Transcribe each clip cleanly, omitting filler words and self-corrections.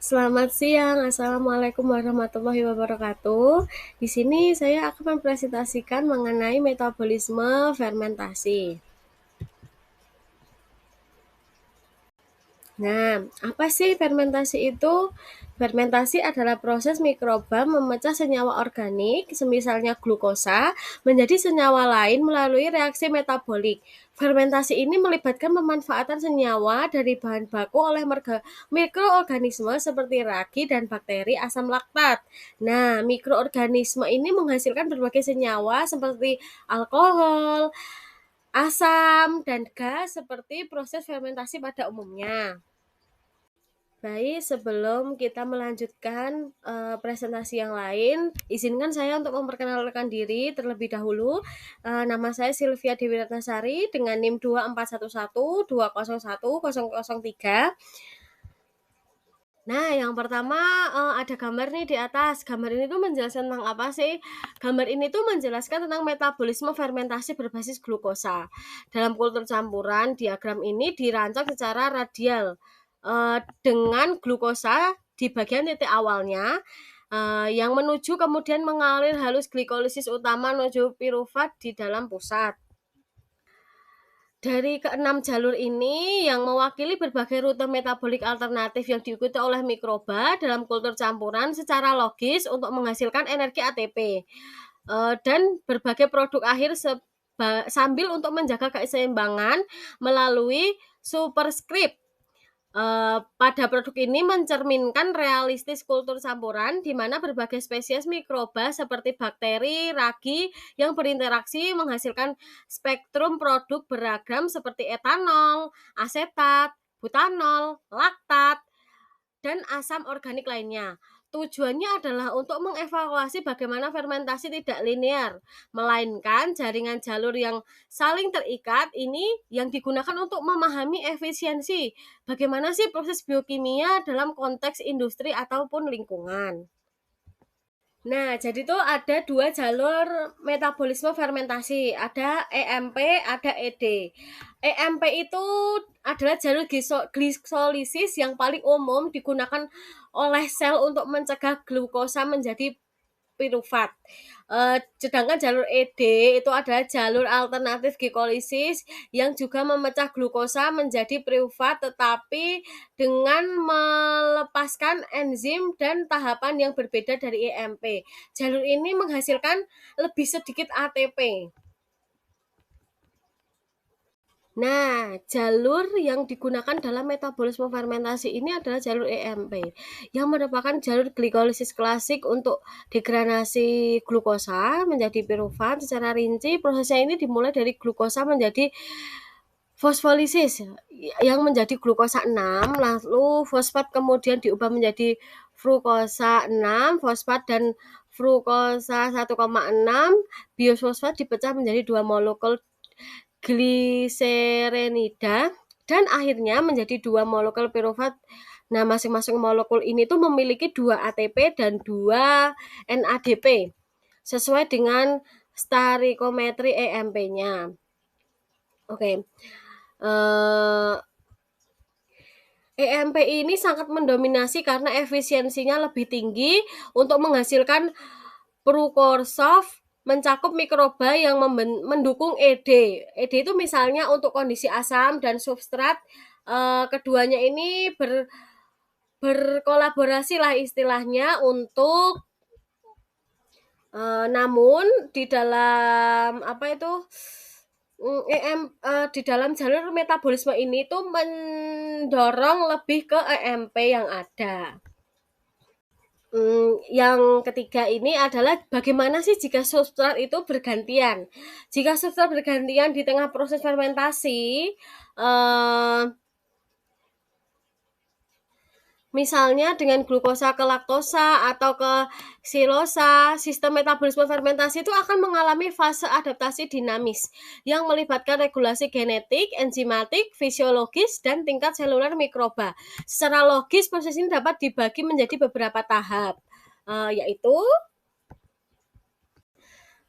Selamat siang, Assalamualaikum warahmatullahi wabarakatuh. Di sini saya akan mempresentasikan mengenai metabolisme fermentasi. Nah, apa sih fermentasi itu? Fermentasi adalah proses mikroba memecah senyawa organik, semisalnya glukosa, menjadi senyawa lain melalui reaksi metabolik. Fermentasi ini melibatkan pemanfaatan senyawa dari bahan baku oleh mikroorganisme seperti ragi dan bakteri asam laktat. Nah, mikroorganisme ini menghasilkan berbagai senyawa seperti alkohol, asam, dan gas seperti proses fermentasi pada umumnya. Baik, sebelum kita melanjutkan presentasi yang lain, izinkan saya untuk memperkenalkan diri terlebih dahulu. Nama saya Sylvia Dewi Ratnasari dengan NIM 241120101003. Nah, yang pertama ada gambar nih di atas. Gambar ini tuh menjelaskan tentang apa sih? Gambar ini tuh menjelaskan tentang metabolisme fermentasi berbasis glukosa. Dalam kultur campuran, diagram ini dirancang secara radial dengan glukosa di bagian titik awalnya yang menuju kemudian mengalir halus glikolisis utama menuju pirufat di dalam pusat. Dari keenam jalur ini yang mewakili berbagai rute metabolik alternatif yang diikuti oleh mikroba dalam kultur campuran secara logis untuk menghasilkan energi ATP dan berbagai produk akhir sambil untuk menjaga keseimbangan melalui superscript. Pada produk ini mencerminkan realistis kultur campuran di mana berbagai spesies mikroba seperti bakteri, ragi yang berinteraksi menghasilkan spektrum produk beragam seperti etanol, asetat, butanol, laktat, dan asam organik lainnya. Tujuannya adalah untuk mengevaluasi bagaimana fermentasi tidak linear, melainkan jaringan jalur yang saling terikat ini yang digunakan untuk memahami efisiensi. Bagaimana sih proses biokimia dalam konteks industri ataupun lingkungan. Nah, jadi tuh ada dua jalur metabolisme fermentasi, ada EMP, ada ED. EMP itu adalah jalur glisolisis yang paling umum digunakan oleh sel untuk mencegah glukosa menjadi pirufat. Sedangkan jalur ED itu adalah jalur alternatif glikolisis yang juga memecah glukosa menjadi pirufat tetapi dengan melepaskan enzim dan tahapan yang berbeda dari EMP. Jalur ini menghasilkan lebih sedikit ATP. Nah, jalur yang digunakan dalam metabolisme fermentasi ini adalah jalur EMP, yang merupakan jalur glikolisis klasik untuk degradasi glukosa menjadi pirufat. Secara rinci, prosesnya ini dimulai dari glukosa menjadi fosfolisis yang menjadi glukosa 6, lalu fosfat kemudian diubah menjadi frukosa 6, fosfat dan frukosa 1,6, biofosfat dipecah menjadi 2 molekul gliserenida dan akhirnya menjadi 2 molekul pirufat. Nah, masing-masing molekul ini tuh memiliki 2 ATP dan 2 NADP sesuai dengan sterichometry EMP-nya. Oke. EMP ini sangat mendominasi karena efisiensinya lebih tinggi untuk menghasilkan Prukorsov mencakup mikroba yang mendukung ED. ED itu misalnya untuk kondisi asam dan substrat. Keduanya ini berkolaborasi lah istilahnya untuk namun di dalam apa itu di dalam jalur metabolisme ini tuh mendorong lebih ke EMP yang ada. Yang ketiga ini adalah bagaimana sih jika substrat itu bergantian. Jika substrat bergantian di tengah proses fermentasi, misalnya dengan glukosa ke laktosa atau ke silosa, sistem metabolisme fermentasi itu akan mengalami fase adaptasi dinamis yang melibatkan regulasi genetik, enzimatik, fisiologis, dan tingkat seluler mikroba. Secara logis, proses ini dapat dibagi menjadi beberapa tahap, yaitu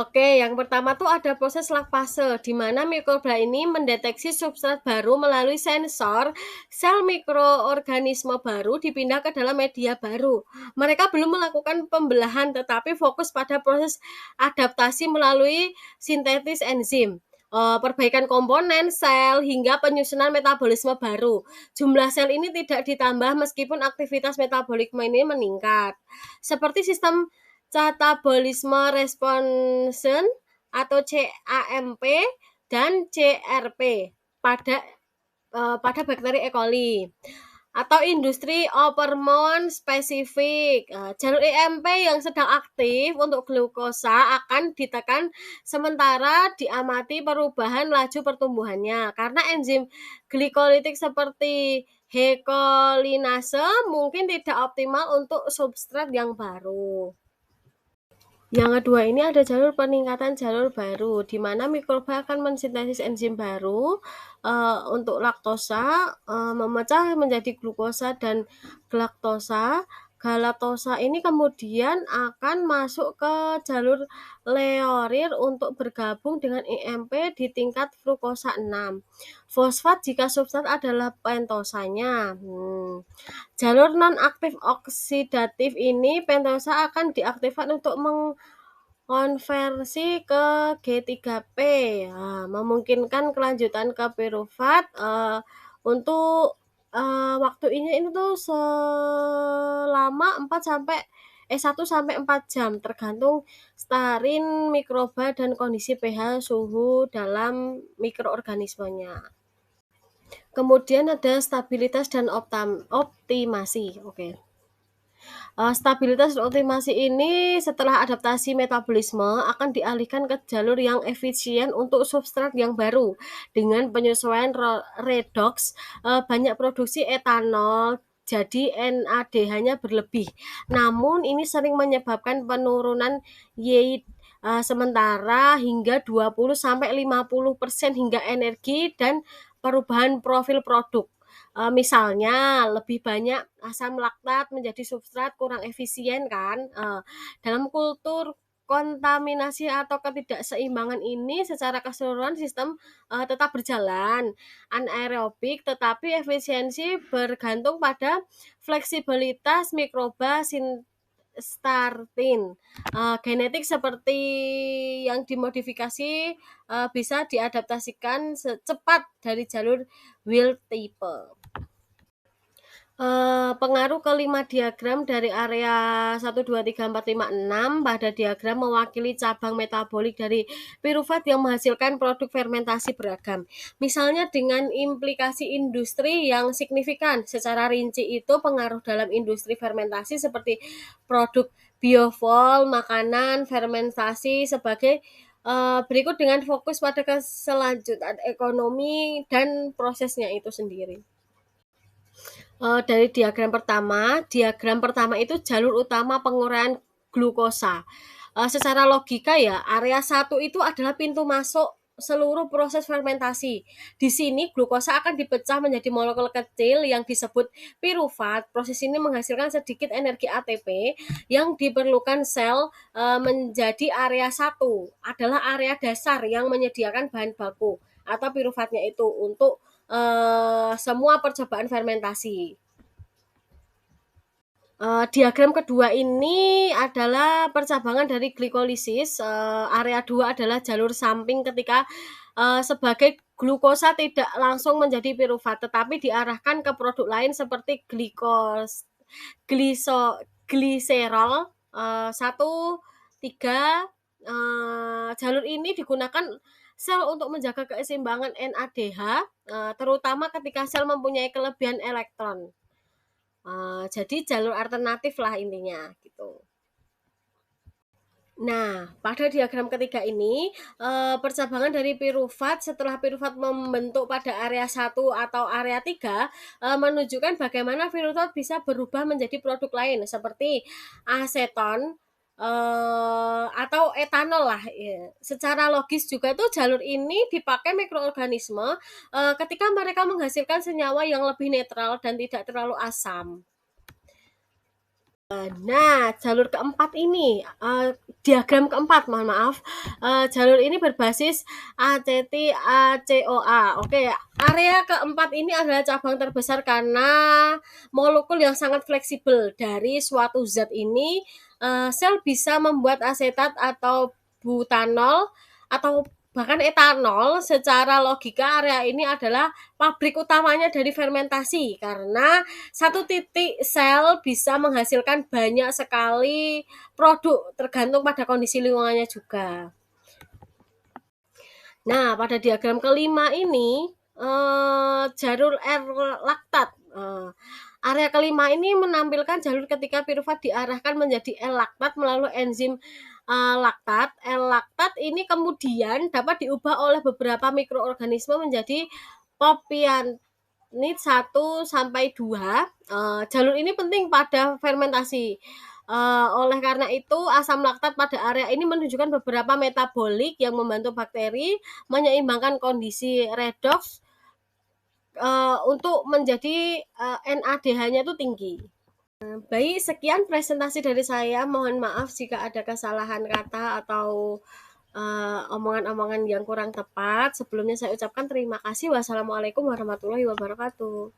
Oke, yang pertama tuh ada proses lakfase, di mana mikroba ini mendeteksi substrat baru melalui sensor sel mikroorganisme baru dipindah ke dalam media baru. Mereka belum melakukan pembelahan, tetapi fokus pada proses adaptasi melalui sintetis enzim. Perbaikan komponen sel hingga penyusunan metabolisme baru. Jumlah sel ini tidak ditambah meskipun aktivitas metabolisme ini meningkat. Seperti sistem catabolisme responsen atau CAMP dan CRP pada bakteri E. coli atau industri hormon spesifik. Jalur EMP yang sedang aktif untuk glukosa akan ditekan sementara diamati perubahan laju pertumbuhannya karena enzim glikolitik seperti hekolinase mungkin tidak optimal untuk substrat yang baru. Yang kedua ini ada jalur peningkatan jalur baru, di mana mikroba akan mensintesis enzim baru untuk laktosa, memecah menjadi glukosa dan galaktosa. Galaktosa ini kemudian akan masuk ke jalur leurir untuk bergabung dengan EMP di tingkat fruktosa 6. Fosfat jika substrat adalah pentosanya. Jalur non-aktif oksidatif ini pentosa akan diaktifkan untuk konversi ke G3P, memungkinkan kelanjutan ke pirufat untuk waktu ini tuh selama 1 sampai 4 jam tergantung starin mikroba dan kondisi pH suhu dalam mikroorganismenya. Kemudian ada stabilitas dan optimasi. Oke. Stabilitas dan optimasi ini setelah adaptasi metabolisme akan dialihkan ke jalur yang efisien untuk substrat yang baru dengan penyesuaian redox, banyak produksi etanol, jadi NADH-nya berlebih. Namun ini sering menyebabkan penurunan yield sementara hingga 20-50% hingga energi dan perubahan profil produk. Misalnya lebih banyak asam laktat menjadi substrat kurang efisien kan. Dalam kultur kontaminasi atau ketidakseimbangan ini secara keseluruhan sistem tetap berjalan anaerobik, tetapi efisiensi bergantung pada fleksibilitas mikroba startin. Genetik seperti yang dimodifikasi bisa diadaptasikan secepat dari jalur wild type. Pengaruh kelima diagram dari area 1, 2, 3, 4, 5, 6 pada diagram mewakili cabang metabolik dari pirufat yang menghasilkan produk fermentasi beragam. Misalnya dengan implikasi industri yang signifikan. Secara rinci itu pengaruh dalam industri fermentasi seperti produk biofol, makanan, fermentasi sebagai berikut dengan fokus pada keselanjutan ekonomi dan prosesnya itu sendiri. Dari diagram pertama itu jalur utama penguraian glukosa. Secara logika ya, area 1 itu adalah pintu masuk seluruh proses fermentasi. Di sini glukosa akan dipecah menjadi molekul kecil yang disebut pirufat. Proses ini menghasilkan sedikit energi ATP yang diperlukan sel menjadi area 1 adalah area dasar yang menyediakan bahan baku atau pirufatnya itu untuk semua percobaan fermentasi. Diagram kedua ini adalah percabangan dari glikolisis. Area 2 adalah jalur samping ketika sebagai glukosa tidak langsung menjadi pirufat, tetapi diarahkan ke produk lain seperti gliserol 1,3. Jalur ini digunakan sel untuk menjaga keseimbangan NADH, terutama ketika sel mempunyai kelebihan elektron. Jadi jalur alternatif lah intinya gitu. Nah, pada diagram ketiga ini, percabangan dari pirufat setelah pirufat membentuk pada area 1 atau area 3 menunjukkan bagaimana pirufat bisa berubah menjadi produk lain seperti aseton atau etanol lah. Ya. Secara logis juga tuh jalur ini dipakai mikroorganisme ketika mereka menghasilkan senyawa yang lebih netral dan tidak terlalu asam. Nah, jalur keempat ini, diagram keempat, mohon maaf, jalur ini berbasis ACT-ACOA. Oke, area keempat ini adalah cabang terbesar karena molekul yang sangat fleksibel. Dari suatu zat ini, sel bisa membuat asetat atau butanol atau bahkan etanol. Secara logika area ini adalah pabrik utamanya dari fermentasi karena satu titik sel bisa menghasilkan banyak sekali produk tergantung pada kondisi lingkungannya juga. Nah, pada diagram kelima ini jalur R laktat. Area kelima ini menampilkan jalur ketika piruvat diarahkan menjadi L-laktat melalui enzim laktat. L-laktat ini kemudian dapat diubah oleh beberapa mikroorganisme menjadi propianid 1 sampai 2. Jalur ini penting pada fermentasi. Oleh karena itu, asam laktat pada area ini menunjukkan beberapa metabolik yang membantu bakteri menyeimbangkan kondisi redox untuk menjadi NADH-nya itu tinggi. Baik, sekian presentasi dari saya. Mohon maaf jika ada kesalahan kata atau omongan-omongan yang kurang tepat. Sebelumnya saya ucapkan terima kasih. Wassalamualaikum warahmatullahi wabarakatuh.